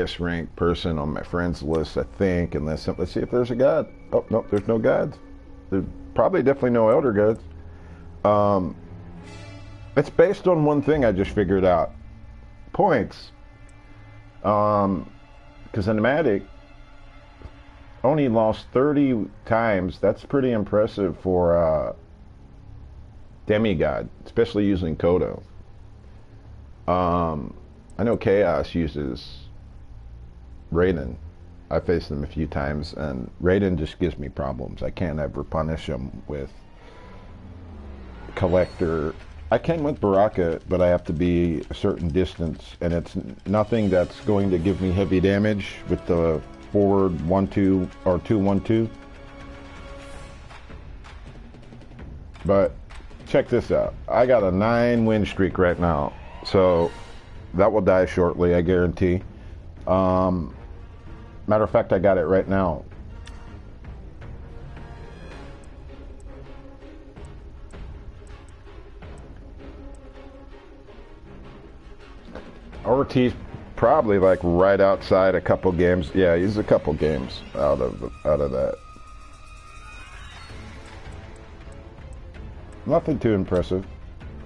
highest ranked person on my friends list, I think, unless, let's see if there's a god. Oh, no, there's no gods. There's probably definitely no elder gods. It's based on one thing I just figured out. Points. Because Animatic only lost 30 times. That's pretty impressive for demigod, especially using Kodo. I know Chaos uses Raiden. I faced them a few times, and Raiden just gives me problems. I can't ever punish him with Collector. I can with Baraka, but I have to be a certain distance, and it's nothing that's going to give me heavy damage with the forward 1-2 or 2-1-2. But check this out. I got a 9-win streak right now, so that will die shortly, I guarantee. Matter of fact, I got it right now. Ortiz probably like right outside a couple games. Yeah, he's a couple games out of that. Nothing too impressive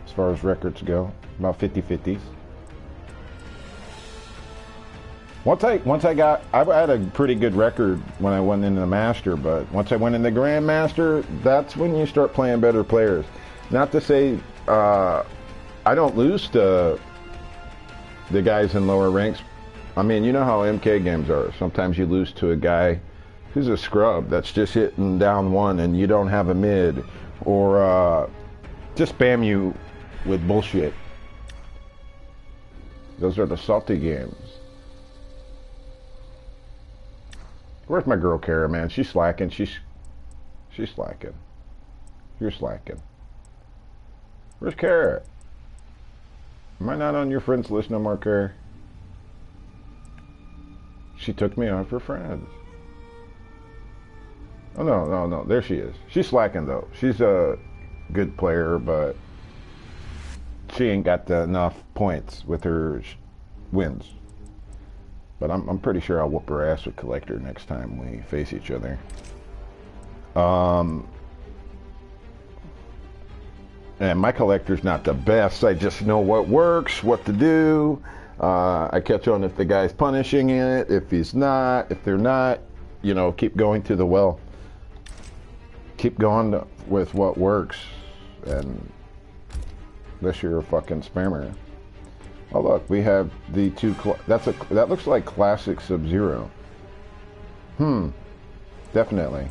as far as records go. About 50-50s. Once I had a pretty good record when I went into the Master, but once I went in the Grandmaster, that's when you start playing better players. Not to say I don't lose to the guys in lower ranks. I mean, you know how MK games are. Sometimes you lose to a guy who's a scrub that's just hitting down one and you don't have a mid, or just spam you with bullshit. Those are the salty games. Where's my girl Kara, man? She's slacking. She's slacking. You're slacking. Where's Kara? Am I not on your friends list no more, Kara? She took me off her friends. Oh, no. There she is. She's slacking, though. She's a good player, but she ain't got enough points with her wins. But I'm pretty sure I'll whoop her ass with Collector next time we face each other. And my Collector's not the best. I just know what works, what to do. I catch on if the guy's punishing it, if he's not, if they're not, you know, keep going to the well. Keep going with what works, and unless you're a fucking spammer. Oh look, we have the two. That looks like classic Sub-Zero. Definitely.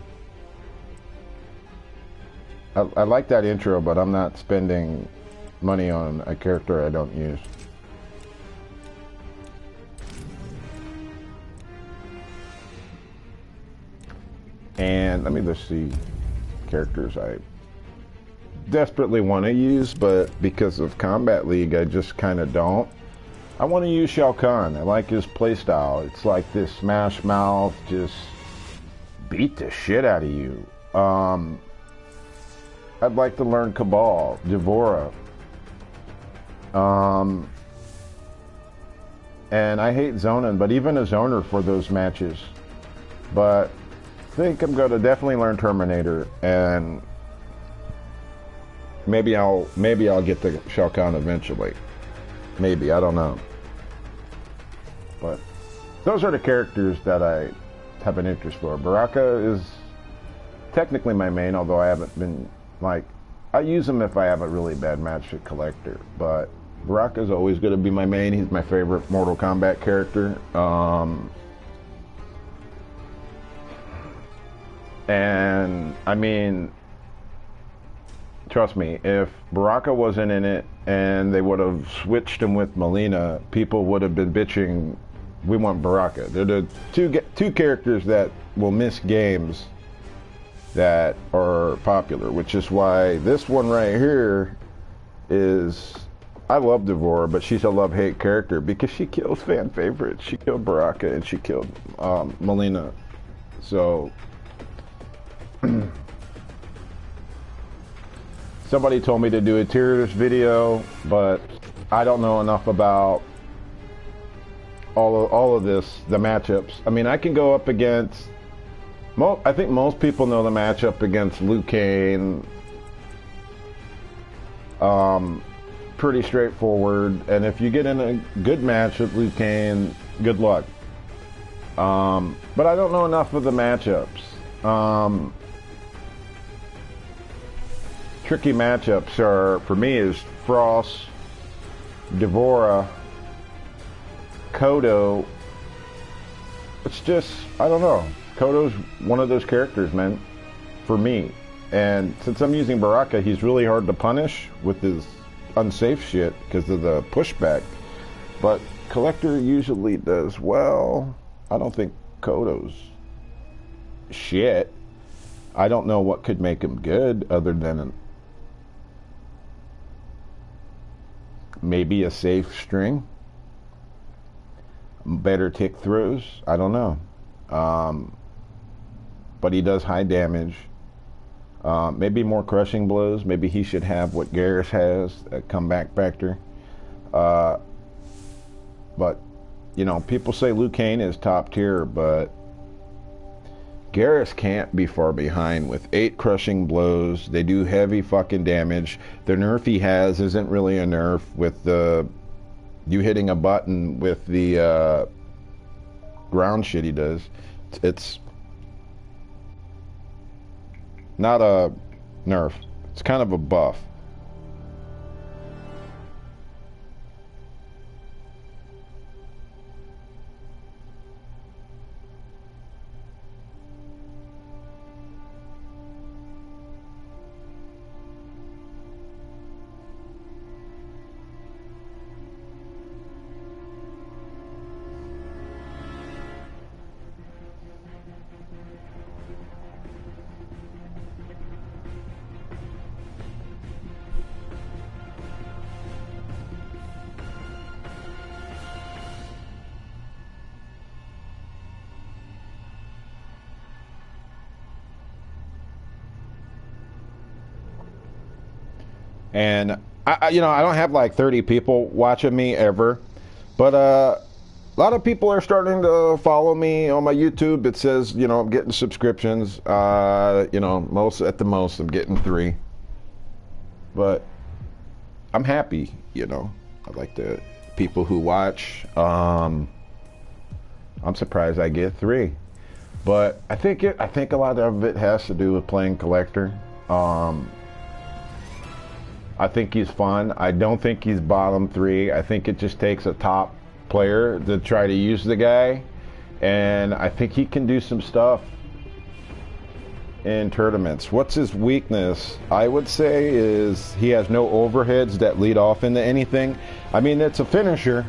I like that intro, but I'm not spending money on a character I don't use. And let me just see characters I desperately want to use, but because of Combat League, I just kind of don't. I want to use Shao Kahn. I like his playstyle. It's like this Smash Mouth, just beat the shit out of you. I'd like to learn Cabal, Devora. And I hate zoning, but even a zoner for those matches. But I think I'm going to definitely learn Terminator, and maybe I'll get the Shao Kahn eventually. Maybe, I don't know. But those are the characters that I have an interest for. Baraka is technically my main, although I haven't been, like, I use him if I have a really bad match with Collector. But Baraka is always going to be my main. He's my favorite Mortal Kombat character. And, I mean, trust me, if Baraka wasn't in it and they would have switched him with Melina, people would have been bitching, we want Baraka. They're the two characters that will miss games that are popular, which is why this one right here is, I love Devora, but she's a love-hate character because she kills fan favorites. She killed Baraka and she killed Melina. So somebody told me to do a tiers video, but I don't know enough about all of this, the matchups. I mean, I can go up against. I think most people know the matchup against Liu Kang. Pretty straightforward, and if you get in a good match with Liu Kang, good luck. But I don't know enough of the matchups. Tricky matchups are, for me, is Frost, Devora, Kodo. It's just, I don't know. Kodo's one of those characters, man, for me. And since I'm using Baraka, he's really hard to punish with his unsafe shit because of the pushback. But Collector usually does well. I don't think Kodo's shit. I don't know what could make him good other than maybe a safe string. Better tick throws. I don't know. But he does high damage. Maybe more crushing blows. Maybe he should have what Garrus has, a comeback factor. But, you know, people say Liu Kang is top tier, but Garrus can't be far behind with 8 crushing blows. They do heavy fucking damage. The nerf he has isn't really a nerf with the you hitting a button with the ground shit he does. It's not a nerf. It's kind of a buff. And I you know, I don't have like 30 people watching me ever, but a lot of people are starting to follow me on my YouTube. It says, you know, I'm getting subscriptions. You know, at the most, I'm getting 3. But I'm happy, you know. I like the people who watch. I'm surprised I get 3, but I think a lot of it has to do with playing Collector. I think he's fun. I don't think he's bottom 3. I think it just takes a top player to try to use the guy, and I think he can do some stuff in tournaments. What's his weakness? I would say is he has no overheads that lead off into anything. I mean, it's a finisher.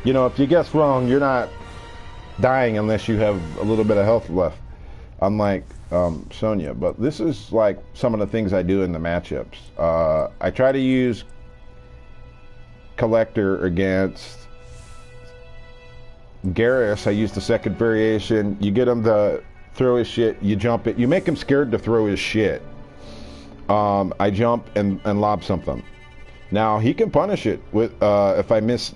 You know, if you guess wrong, you're not dying unless you have a little bit of health left. Unlike Sonya, but this is like some of the things I do in the matchups. I try to use Collector against Garrus. I use the second variation. You get him to throw his shit, you jump it, you make him scared to throw his shit. I jump and lob something. Now he can punish it with if I miss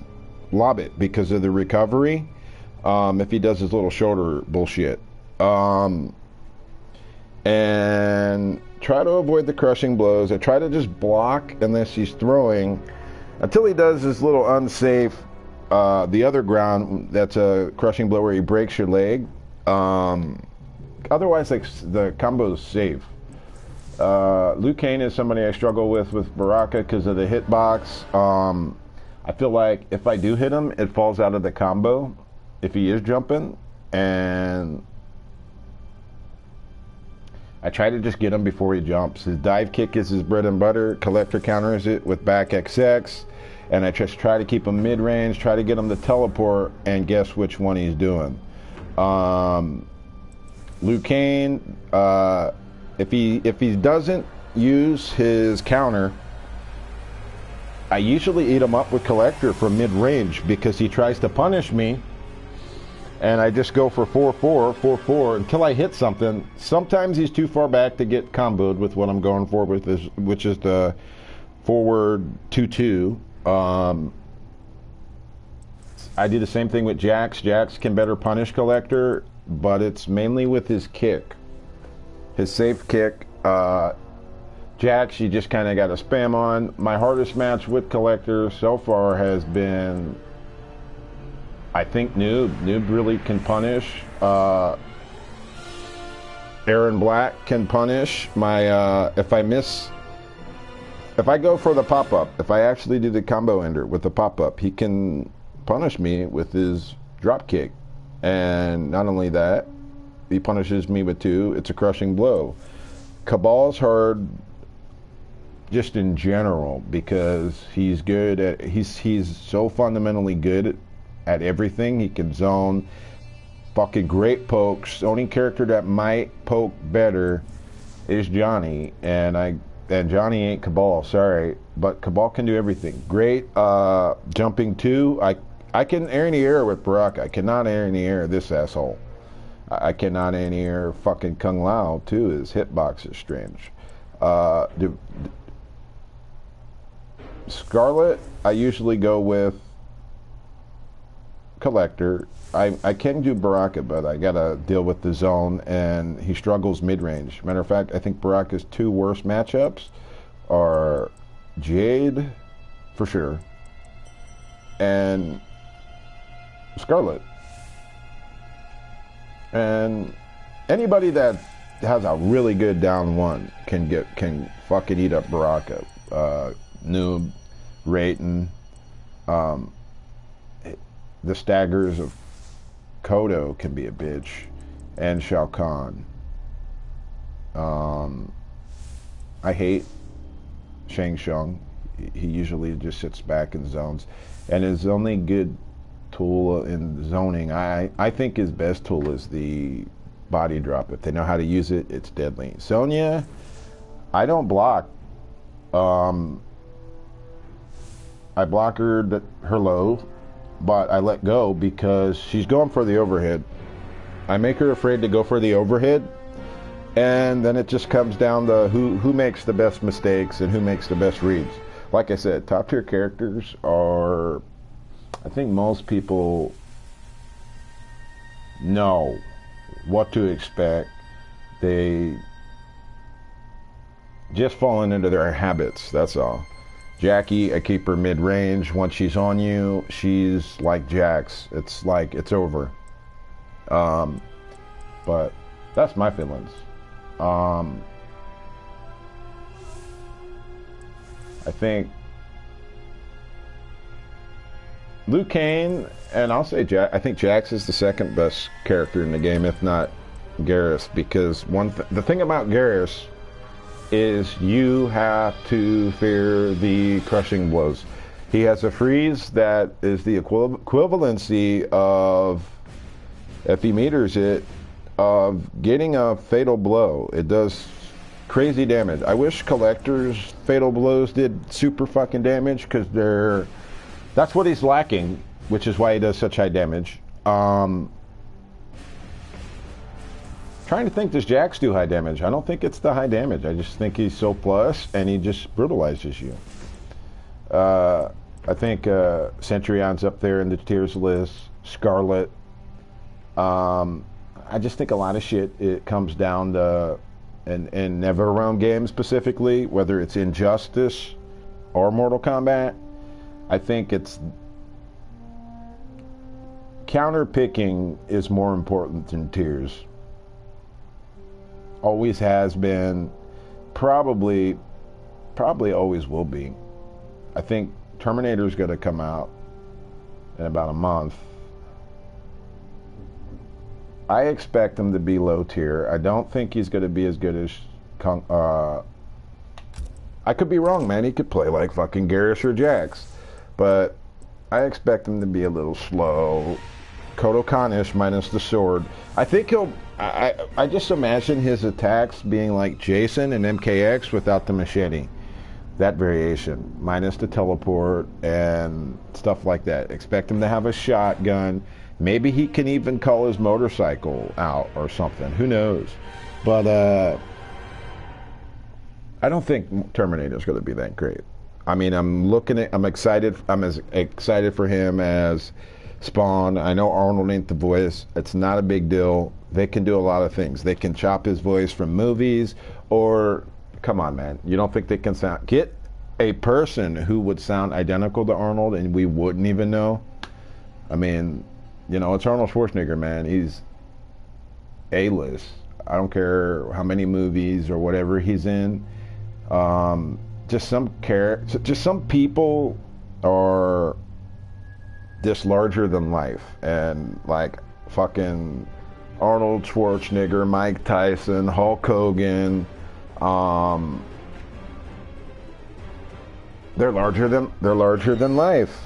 lob it because of the recovery. If he does his little shoulder bullshit. And try to avoid the crushing blows. I try to just block unless he's throwing until he does his little unsafe the other ground. That's a crushing blow where he breaks your leg. Otherwise, like, the combo is safe. Liu Kang is somebody I struggle with Baraka because of the hitbox. I feel like if I do hit him, it falls out of the combo if he is jumping, and I try to just get him before he jumps. His dive kick is his bread and butter. Collector counters it with back XX, and I just try to keep him mid-range, try to get him to teleport, and guess which one he's doing. Liu Kang, if he doesn't use his counter, I usually eat him up with Collector from mid-range because he tries to punish me, and I just go for 4-4, 4-4 until I hit something. Sometimes he's too far back to get comboed with what I'm going for, which is the forward 2-2. I do the same thing with Jax. Jax can better punish Collector, but it's mainly with his kick. His safe kick. Jax, you just kind of got to spam on. My hardest match with Collector so far has been, I think, Noob. Noob really can punish. Aaron Black can punish. If I go for the pop-up, if I actually do the combo ender with the pop-up, he can punish me with his drop kick. And not only that, he punishes me with 2. It's a crushing blow. Cabal's hard just in general because he's good at he's so fundamentally good at everything. He can zone, fucking great pokes. The only character that might poke better is Johnny, and Johnny ain't Cabal, sorry, but Cabal can do everything. Great jumping 2. I can air in the air with Baraka. I cannot air in the air this asshole. I cannot air in the air fucking Kung Lao too. His hitbox is strange. Scarlet, I usually go with Collector. I can do Baraka, but I gotta deal with the zone, and he struggles mid-range. Matter of fact, I think Baraka's 2 worst matchups are Jade, for sure, and Scarlet. And anybody that has a really good down 1 can fucking eat up Baraka. Noob, Rayton, the staggers of Kodo can be a bitch, and Shao Kahn. I hate Shang Tsung. He usually just sits back in zones, and his only good tool in zoning, I think his best tool is the body drop. If they know how to use it, it's deadly. Sonya, I don't block. I block her low, but I let go because she's going for the overhead. I make her afraid to go for the overhead, and then it just comes down to who makes the best mistakes and who makes the best reads. Like I said, top tier characters are, I think most people know what to expect. They just falling into their habits, that's all. Jackie, I keep her mid-range. Once she's on you, she's like Jax. It's like, it's over. But that's my feelings. I think Liu Kang, and I'll say I think Jax is the second best character in the game, if not Garrus, because the thing about Garrus is you have to fear the crushing blows. He has a freeze that is the equivalency of, if he meters it, of getting a fatal blow. It does crazy damage. I wish Collector's fatal blows did super fucking damage, because that's what he's lacking, which is why he does such high damage. Trying to think, does Jax do high damage? I don't think it's the high damage. I just think he's so plus, and he just brutalizes you. I think Centurion's up there in the tiers list. Scarlet. I just think a lot of shit, it comes down to, in NetherRealm games specifically, whether it's Injustice or Mortal Kombat, I think it's counter picking is more important than tiers. Always has been, probably always will be. I think Terminator's going to come out in about a month. I expect him to be low tier. I don't think he's going to be as good as I could be wrong, man. He could play like fucking Garrus or Jax, but I expect him to be a little slow. Kodokan-ish minus the sword. I think I just imagine his attacks being like Jason and MKX without the machete. That variation, minus the teleport and stuff like that. Expect him to have a shotgun. Maybe he can even call his motorcycle out or something. Who knows? But I don't think Terminator's going to be that great. I mean, I'm excited. I'm as excited for him as Spawn. I know Arnold ain't the voice. It's not a big deal. They can do a lot of things. They can chop his voice from movies, or come on, man. You don't think they can get a person who would sound identical to Arnold and we wouldn't even know? I mean, you know, it's Arnold Schwarzenegger, man. He's A-list. I don't care how many movies or whatever he's in. Just some people are just larger than life, and like fucking Arnold Schwarzenegger, Mike Tyson, Hulk Hogan, they're larger than life.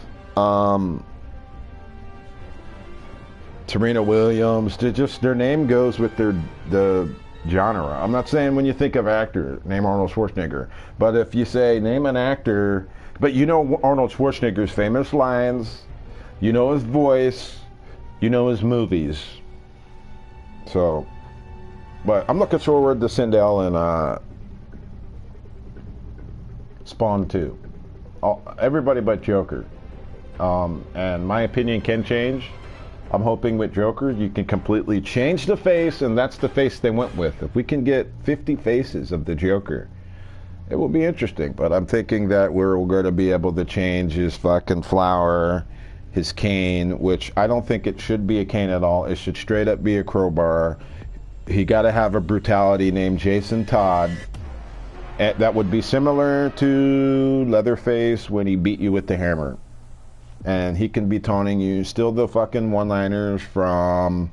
Serena Williams, their name goes with the genre. I'm not saying when you think of actor, name Arnold Schwarzenegger, but if you say name an actor, but you know Arnold Schwarzenegger's famous lines, you know his voice, you know his movies. So, but I'm looking forward to Sindel and Spawn 2. Everybody but Joker. And my opinion can change. I'm hoping with Joker you can completely change the face, and that's the face they went with. If we can get 50 faces of the Joker, it will be interesting. But I'm thinking that we're going to be able to change his fucking flower, his cane, which I don't think it should be a cane at all. It should straight up be a crowbar. He got to have a brutality named Jason Todd. That would be similar to Leatherface when he beat you with the hammer. And he can be taunting you. Still the fucking one-liners from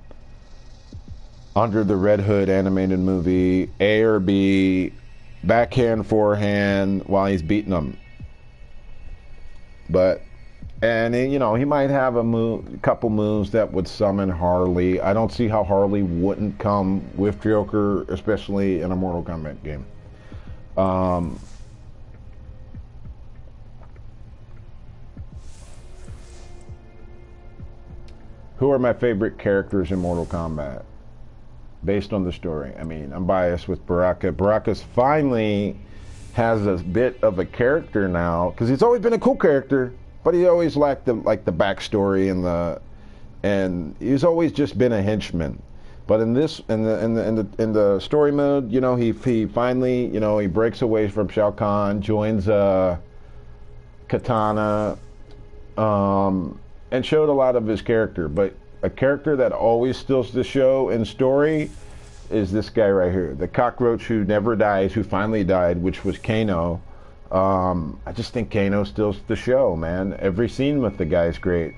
Under the Red Hood animated movie. A or B, backhand, forehand, while he's beating them. But, and you know, he might have a couple moves that would summon Harley. I don't see how Harley wouldn't come with Joker, especially in a Mortal Kombat game. Who are my favorite characters in Mortal Kombat? Based on the story. I mean, I'm biased with Baraka. Baraka's finally has a bit of a character now, because he's always been a cool character, but he always lacked the backstory and he's always just been a henchman. But in the story mode, you know, he finally, you know, he breaks away from Shao Kahn, joins Katana, and showed a lot of his character. But a character that always steals the show in story is this guy right here, the cockroach who never dies, who finally died, which was Kano. I just think Kano steals the show, man. Every scene with the guy is great.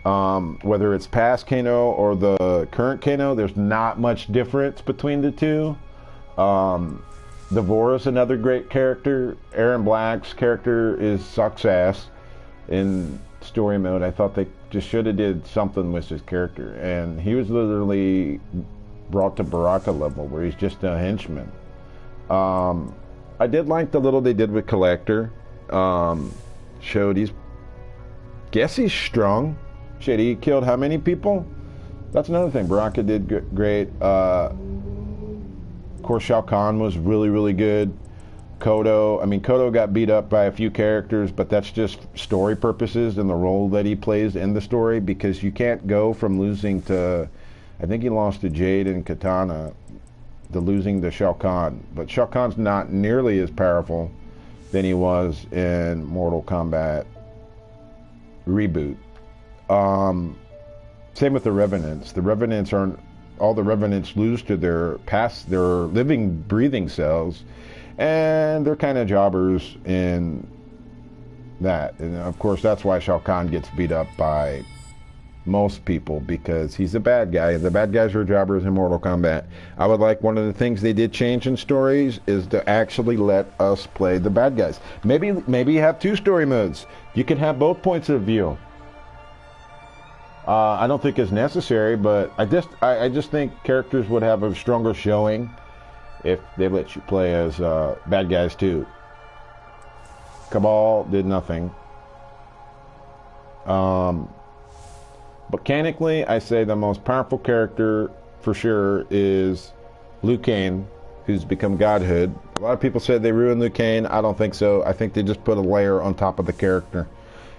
Whether it's past Kano or the current Kano, there's not much difference between the two. Devora's another great character. Aaron Black's character sucks ass in story mode. I thought they just should have did something with his character, and he was literally brought to Baraka level where he's just a henchman. I did like the little they did with Collector. Showed he's strong. Shit, he killed how many people? That's another thing. Baraka did great. Of course, Shao Kahn was really, really good. Kodo got beat up by a few characters, but that's just story purposes and the role that he plays in the story, because you can't go from losing to, I think he lost to Jade and Katana, to losing to Shao Kahn. But Shao Kahn's not nearly as powerful than he was in Mortal Kombat Reboot. Same with the Revenants. The Revenants all the Revenants lose to their living, breathing cells, and they're kind of jobbers in that. And of course, that's why Shao Kahn gets beat up by most people, because he's a bad guy, and the bad guys are jobbers in Mortal Kombat. I would like, one of the things they did change in stories is to actually let us play the bad guys. Maybe have two story modes. You can have both points of view. I don't think it's necessary, but I just think characters would have a stronger showing if they let you play as bad guys too. Cabal did nothing. Mechanically, I say the most powerful character for sure is Liu Kang, who's become godhood. A lot of people said they ruined Liu Kang. I don't think so. I think they just put a layer on top of the character.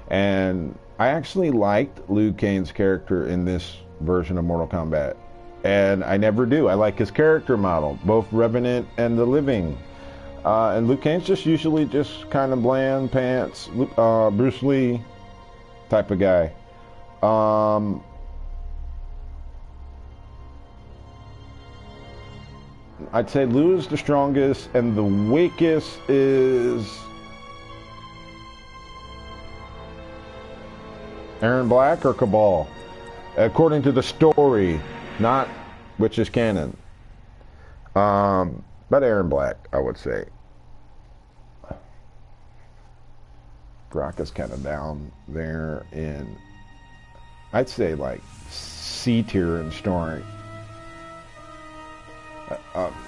And I actually liked Liu Kang's character in this version of Mortal Kombat. And I never do. I like his character model, both Revenant and the Living. And Liu Kang's just usually just kind of bland pants, Bruce Lee type of guy. I'd say Liu is the strongest, and the weakest is Aaron Black or Cabal, according to the story, not which is canon. But Aaron Black, I would say. Baraka's kind of down there in, I'd say, like C tier in story.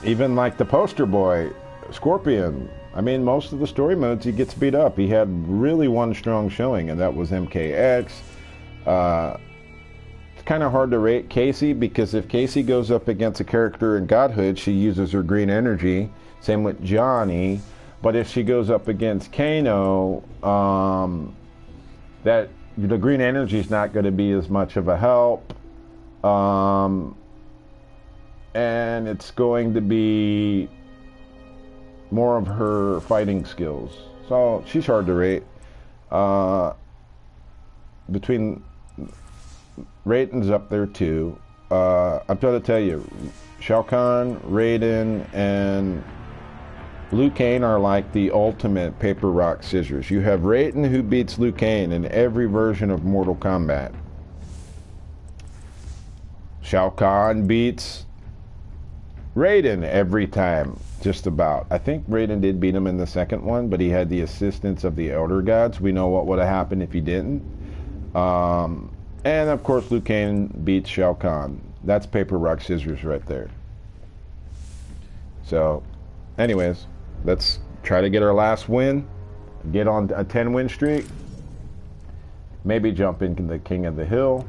Even like the poster boy, Scorpion. I mean, most of the story modes he gets beat up. He had really one strong showing, and that was MKX. It's kind of hard to rate Casey, because if Casey goes up against a character in Godhood, she uses her green energy. Same with Johnny. But if she goes up against Kano, that the green energy is not going to be as much of a help. And it's going to be more of her fighting skills. So she's hard to rate. Between Raiden's up there too. I'm trying to tell you, Shao Kahn, Raiden, and Liu Kang are like the ultimate paper, rock, scissors. You have Raiden who beats Liu Kang in every version of Mortal Kombat. Shao Kahn beats Raiden every time, just about. I think Raiden did beat him in the second one, but he had the assistance of the Elder Gods. We know what would have happened if he didn't. And of course, Liu Kang beats Shao Kahn. That's paper, rock, scissors right there. So, anyways, let's try to get our last win. Get on a 10-win streak. Maybe jump into the King of the Hill.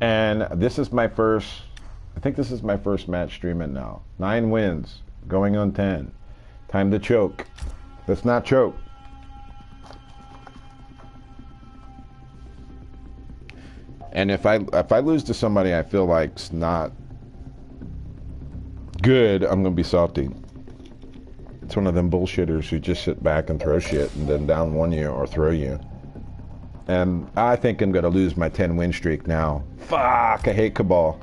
And this is my first, I think this is my first match streaming now. 9 wins, going on 10. Time to choke. Let's not choke. And if I lose to somebody I feel like's not good, I'm gonna be salty. It's one of them bullshitters who just sit back and throw shit and then down one you or throw you. And I think I'm gonna lose my 10-win streak now. Fuck, I hate Cabal.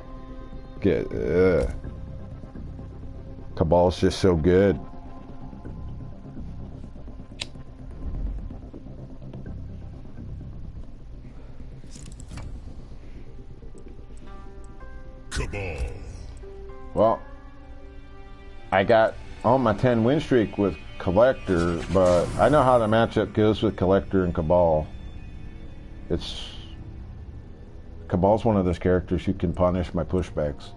Cabal's just so good. Cabal. Well, I got on my 10-win streak with Collector, but I know how the matchup goes with Collector and Cabal. Cabal's one of those characters who can punish my pushbacks.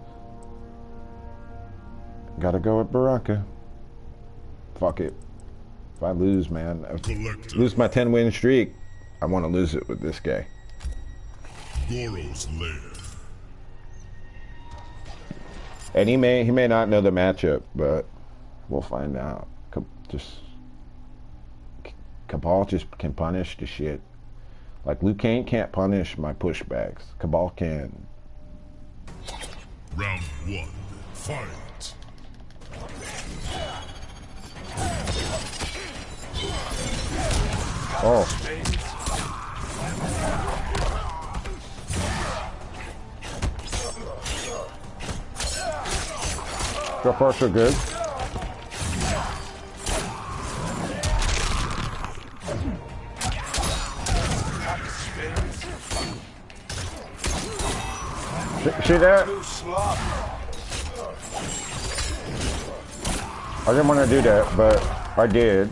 Gotta go with Baraka. Fuck it. If I lose, man, lose my 10-win streak, I want to lose it with this guy. Goro's lair. And he may not know the matchup, but we'll find out. Cabal just can punish the shit. Like Liu Kang can't punish my pushbacks. Cabal can. Round 1, fight. Oh. So far, so good. See that? I didn't want to do that, but I did.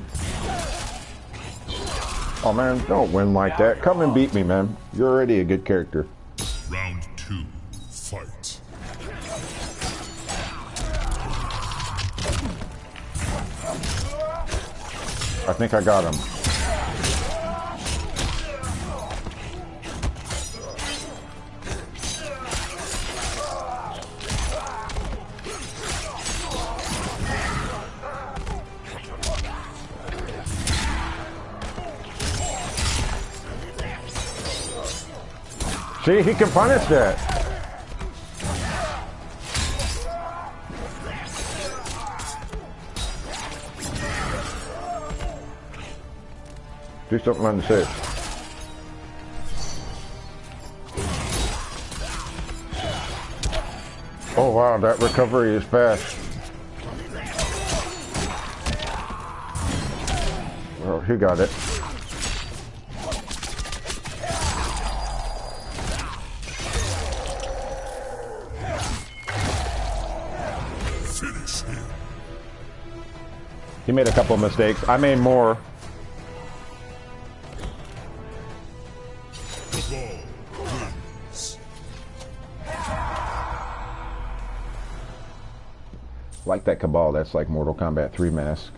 Oh man, don't win like that. Come and beat me, man. You're already a good character. Round 2, fight. I think I got him. See, he can punish that. Do something on the six. Oh wow, that recovery is fast. Oh, he got it. Finish him. He made a couple of mistakes. I made more. Cabal wins. Like that Cabal, that's like Mortal Kombat 3 mask.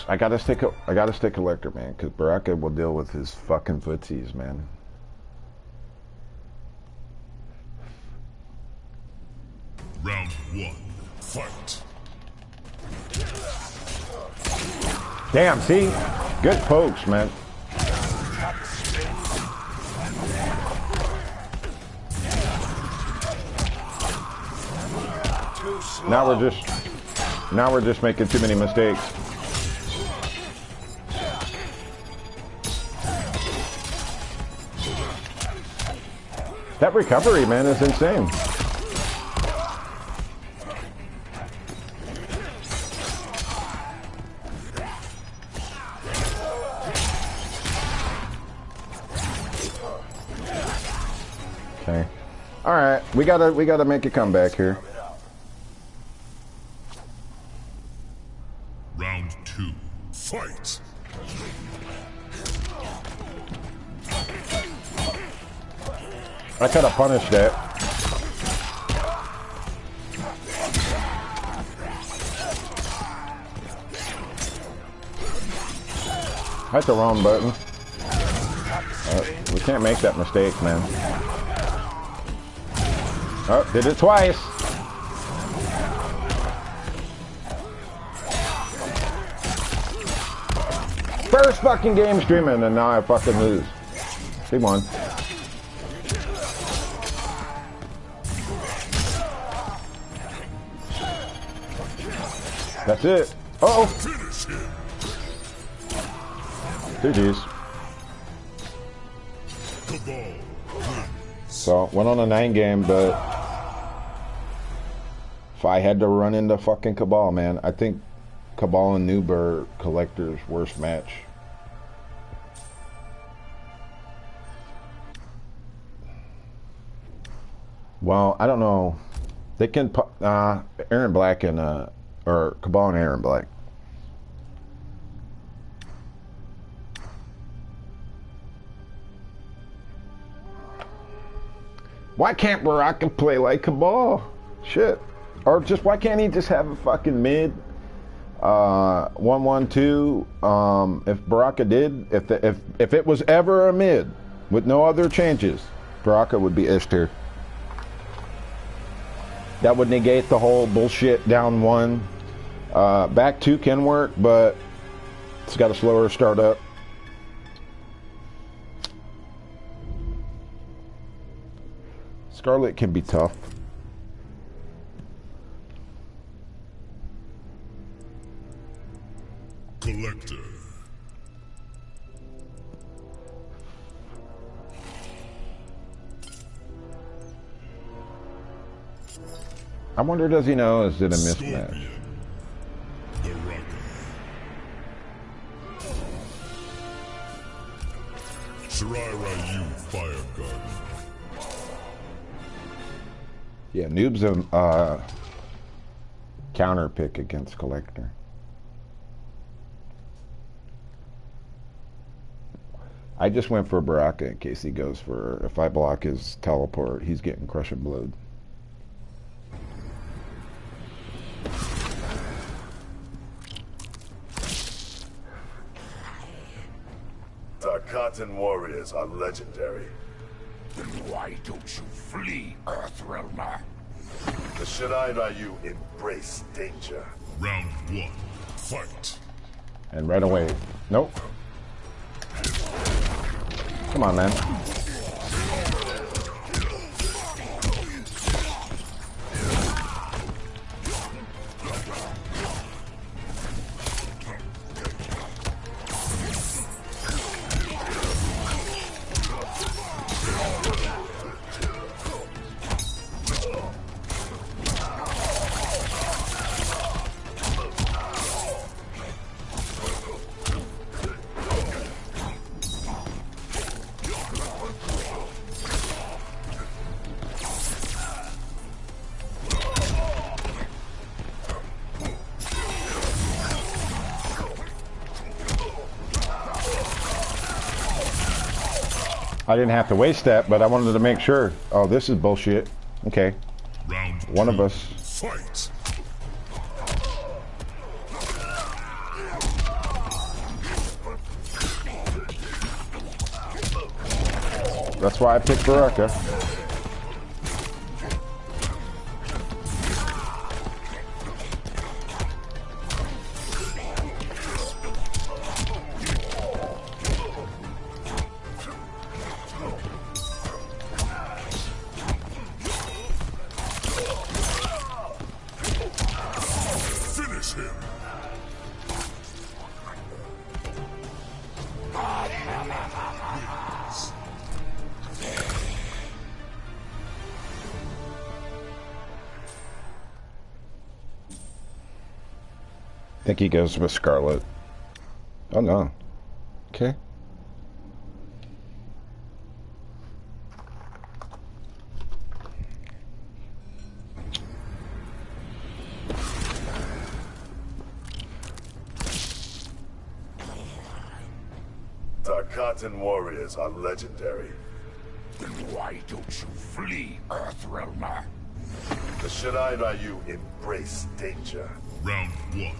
I gotta stick collector, man, because Baraka will deal with his fucking footsies, man. Round one, fight. Damn, see? Good pokes, man. Now we're just making too many mistakes. That recovery, man, is insane. Okay. All right, we gotta make a comeback here. Round two, fight. I could have punished that. That's the wrong button. We can't make that mistake, man. Oh, did it twice. First fucking game streaming and now I fucking lose. He won. That's it. Uh-oh. GG's. So, went on a 9 game, but if I had to run into fucking Cabal, man, I think Cabal and Noob are Collector's worst match. Well, I don't know. They can, Aaron Black and, or Cabal and Aaron Black. Why can't Baraka play like Cabal? Shit. Or just, why can't he just have a fucking mid? 1-1-2. If Baraka did, if it was ever a mid with no other changes, Baraka would be Ishtar. That would negate the whole bullshit down 1. Back 2 can work, but it's got a slower startup. Scarlet can be tough. Collector. I wonder, does he know, is it a mismatch? Shirai Ryu, Fire Gun. Yeah, Noob's a counter pick against Collector. I just went for Baraka in case he goes for, if I block his teleport, he's getting crushing blowed. Tarkatan warriors are legendary. Then why don't you flee, Earthrealmer? The Shirai Ryu embrace danger. Round one, fight. And right away. Nope. Come on, man. I didn't have to waste that, but I wanted to make sure. Oh, this is bullshit. Okay. Round One of us. Fight. That's why I picked Baraka. Finish him. I think he goes with Scarlet. Oh no. Okay. Tarkatan warriors are legendary. Then why don't you flee, Earthrealmer? The Shirai Ryu embrace danger. Round 1.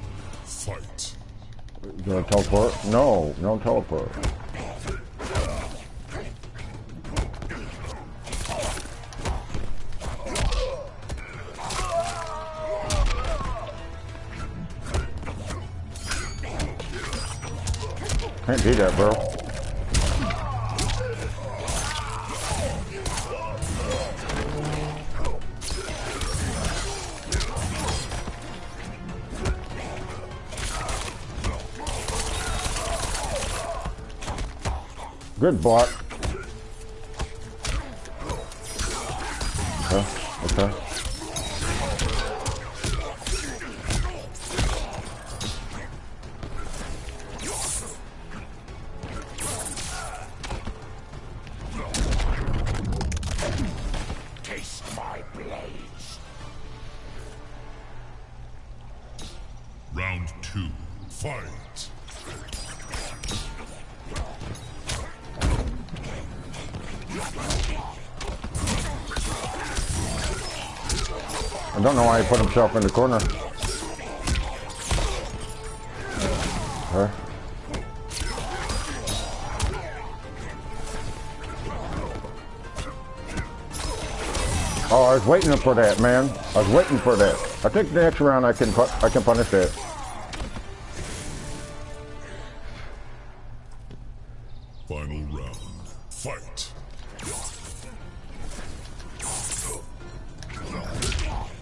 Fight. You want to teleport? No, no teleport. Can't do that, bro. Good block. Okay, okay. Taste my blades. Round 2. Fight. I don't know why he put himself in the corner. Okay. Oh, I was waiting for that, man. I was waiting for that. I think the next round I can punish that. Final round. Fight.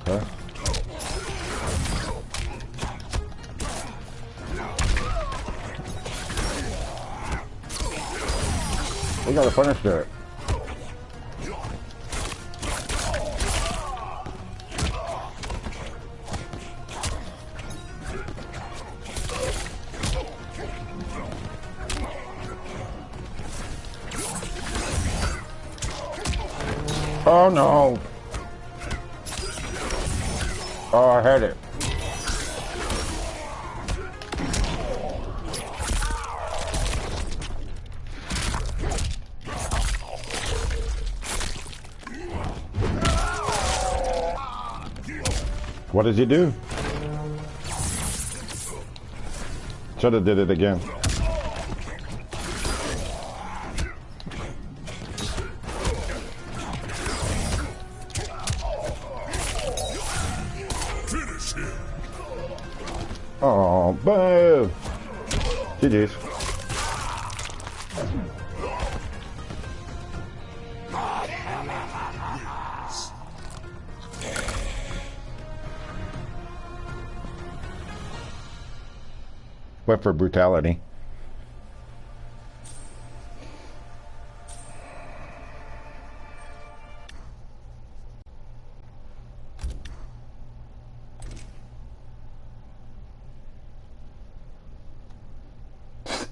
Okay. We gotta punish that. Oh no. Oh, I had it. What did you do? Should have did it again. Finish him. Oh, boo! GG's. Went for brutality.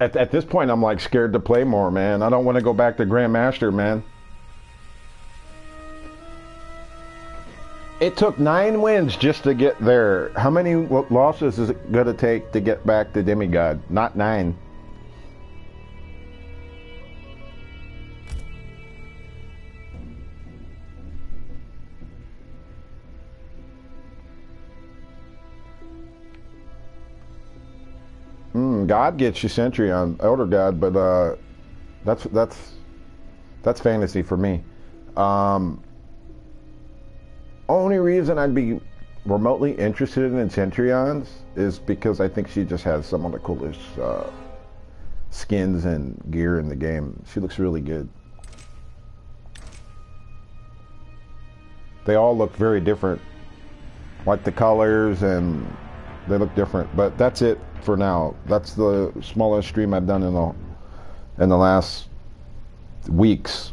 At this point, I'm like scared to play more, man. I don't want to go back to Grandmaster, man. It took 9 wins just to get there. How many losses is it going to take to get back to Demigod? Not 9. God gets you Sentry on Elder God, but that's fantasy for me. Only reason I'd be remotely interested in Centurions is because I think she just has some of the coolest skins and gear in the game. She looks really good. They all look very different, like the colors, and they look different. But that's it for now. That's the smallest stream I've done in the last weeks.